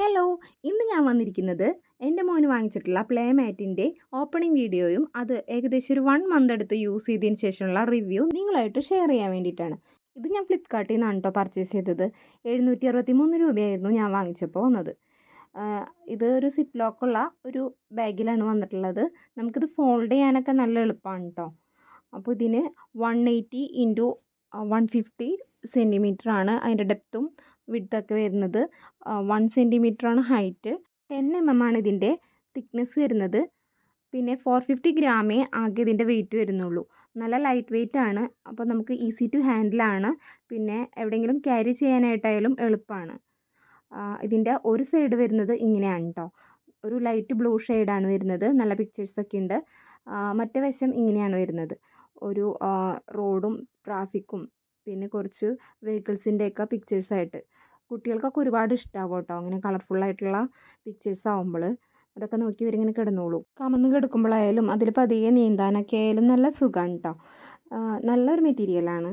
Hello, ഇന്ന് ഞാൻ വന്നിരിക്കുന്നത് എൻ്റെ മോന് വാങ്ങിച്ചിട്ടുള്ള പ്ലേ മാറ്റിൻ്റെ ഓപ്പണിംഗ് വീഡിയോയും അത് ഏകദേശം ഒരു 1 മന്ത് എടുത്ത് യൂസ് ചെയ്തതിന് ശേഷമുള്ള റിവ്യൂ നിങ്ങളായിട്ട് ഷെയർ ചെയ്യാൻ വേണ്ടിയിട്ടാണ്. ഇത് ഞാൻ ഫ്ലിപ്കാർട്ടിൽ നിന്നാണ് കേട്ടോ പർച്ചേസ് ചെയ്തത്. 763 രൂപയായിരുന്നു ഞാൻ വാങ്ങിച്ചപ്പോൾ വന്നത്. ഇത് ഒരു സിപ്പ് ലോക്കുള്ള ഒരു ബാഗിലാണ് വന്നിട്ടുള്ളത്. നമുക്കിത് ഫോൾഡ് ചെയ്യാനൊക്കെ നല്ല എളുപ്പമാണ് കേട്ടോ. അപ്പോൾ ഇതിന് 180 ഇൻറ്റു 150 സെൻറ്റിമീറ്ററാണ് അതിൻ്റെ ഡെപ്തും വിഡ്ത്തൊക്കെ വരുന്നത്. 1 സെൻറ്റിമീറ്ററാണ് ഹൈറ്റ്. 10 mm ആണ് ഇതിൻ്റെ തിക്നെസ് വരുന്നത്. പിന്നെ 450 ഗ്രാമേ ആകെ ഇതിൻ്റെ വെയിറ്റ് വരുന്നുള്ളൂ. നല്ല ലൈറ്റ് വെയിറ്റ് ആണ്. അപ്പോൾ നമുക്ക് ഈസി ടു ഹാൻഡിലാണ്. പിന്നെ എവിടെയെങ്കിലും ക്യാരി ചെയ്യാനായിട്ടായാലും എളുപ്പമാണ്. ഇതിൻ്റെ ഒരു സൈഡ് വരുന്നത് ഇങ്ങനെയാണ് കേട്ടോ. ഒരു ലൈറ്റ് ബ്ലൂ ഷെയ്ഡാണ് വരുന്നത്. നല്ല പിക്ചേഴ്സൊക്കെ ഉണ്ട്. മറ്റേ വശം ഇങ്ങനെയാണ് വരുന്നത്. ഒരു റോഡും ട്രാഫിക്കും പിന്നെ കുറച്ച് വെഹിക്കിൾസിൻ്റെയൊക്കെ പിക്ചേഴ്സായിട്ട്. കുട്ടികൾക്കൊക്കെ ഒരുപാട് ഇഷ്ടമാവും കേട്ടോ അങ്ങനെ കളർഫുള്ളായിട്ടുള്ള പിക്ചേഴ്സ് ആവുമ്പോൾ. അതൊക്കെ നോക്കി ഇവരിങ്ങനെ കിടന്നോളൂ. കമന്ന് കിടക്കുമ്പോഴായാലും അതിൽ പതിയെ നീന്താനൊക്കെ ആയാലും നല്ല സുഖമാണ് കേട്ടോ. നല്ലൊരു മെറ്റീരിയലാണ്.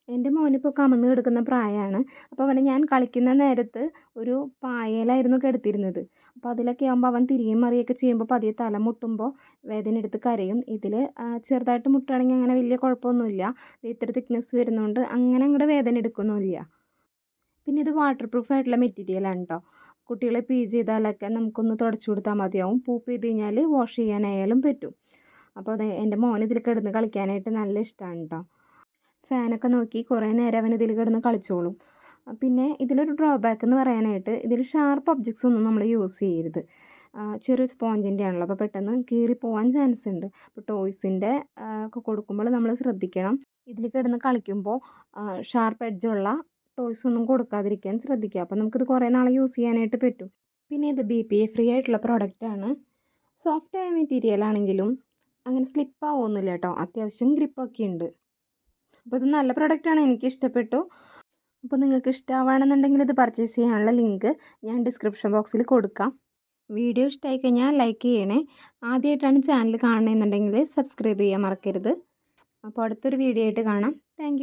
എൻ്റെ മോനിപ്പോൾ കമന്ന് കിടക്കുന്ന പ്രായമാണ്. അപ്പോൾ അവനെ ഞാൻ കളിക്കുന്ന നേരത്ത് ഒരു പായയിലായിരുന്നു കിടത്തിയിരുന്നത്. അപ്പോൾ അതിലൊക്കെ ആകുമ്പോൾ അവൻ തിരികെ മറിയൊക്കെ ചെയ്യുമ്പോൾ പതിയെ തല മുട്ടുമ്പോൾ വേദന എടുത്ത് കരയും. ഇതിൽ ചെറുതായിട്ട് മുട്ടുകയാണെങ്കിൽ അങ്ങനെ വലിയ കുഴപ്പമൊന്നുമില്ല. ഇത്ര തിക്നെസ് വരുന്നതുകൊണ്ട് അങ്ങനെ അങ്ങോട്ട് വേദന എടുക്കൊന്നുമില്ല. പിന്നെ ഇത് വാട്ടർ പ്രൂഫ് ആയിട്ടുള്ള മെറ്റീരിയലാണ് കേട്ടോ. കുട്ടികളെ ചെയ്താലൊക്കെ നമുക്കൊന്ന് തുടച്ചു കൊടുത്താൽ മതിയാവും. പൂപ്പ് ചെയ്ത് കഴിഞ്ഞാൽ വാഷ് ചെയ്യാനായാലും പറ്റും. അപ്പോൾ അത് എൻ്റെ മോൻ ഇതിൽ കിടന്ന് കളിക്കാനായിട്ട് നല്ല ഇഷ്ടമാണ് കേട്ടോ. ഫാനൊക്കെ നോക്കി കുറേ നേരം അവൻ ഇതിൽ കിടന്ന് കളിച്ചോളും. പിന്നെ ഇതിലൊരു ഡ്രോബാക്ക് എന്ന് പറയാനായിട്ട് ഇതിൽ ഷാർപ്പ് ഒബ്ജക്ട്സ് ഒന്നും നമ്മൾ യൂസ് ചെയ്യരുത്. ചെറിയ സ്പോഞ്ചിൻ്റെ ആണല്ലോ, അപ്പോൾ പെട്ടെന്ന് കീറി പോകാൻ ചാൻസ് ഉണ്ട്. അപ്പോൾ ടോയ്സിൻ്റെ ഒക്കെ കൊടുക്കുമ്പോൾ നമ്മൾ ശ്രദ്ധിക്കണം. ഇതിൽ കിടന്ന് കളിക്കുമ്പോൾ ഷാർപ്പ് എഡ്ജുള്ള ടോയ്സ് ഒന്നും കൊടുക്കാതിരിക്കാൻ ശ്രദ്ധിക്കുക. അപ്പോൾ നമുക്കിത് കുറേ നാൾ യൂസ് ചെയ്യാനായിട്ട് പറ്റും. പിന്നെ ഇത് BPA ഫ്രീ ആയിട്ടുള്ള പ്രോഡക്റ്റാണ്. സോഫ്റ്റ് ആയ മെറ്റീരിയൽ ആണെങ്കിലും അങ്ങനെ സ്ലിപ്പ് ആവുമൊന്നുമില്ല കേട്ടോ. അത്യാവശ്യം ഗ്രിപ്പൊക്കെ ഉണ്ട്. അപ്പോൾ ഇത് നല്ല പ്രോഡക്റ്റാണ്, എനിക്ക് ഇഷ്ടപ്പെട്ടു. അപ്പോൾ നിങ്ങൾക്ക് ഇഷ്ടമാവുകയാണെന്നുണ്ടെങ്കിൽ ഇത് പർച്ചേസ് ചെയ്യാനുള്ള ലിങ്ക് ഞാൻ ഡിസ്ക്രിപ്ഷൻ ബോക്സിൽ കൊടുക്കാം. വീഡിയോ ഇഷ്ടമായി കഴിഞ്ഞാൽ ലൈക്ക് ചെയ്യണേ. ആദ്യമായിട്ടാണ് ചാനൽ കാണണമെന്നുണ്ടെങ്കിൽ സബ്സ്ക്രൈബ് ചെയ്യാൻ മറക്കരുത്. അപ്പോൾ അടുത്തൊരു വീഡിയോ ആയിട്ട് കാണാം. താങ്ക്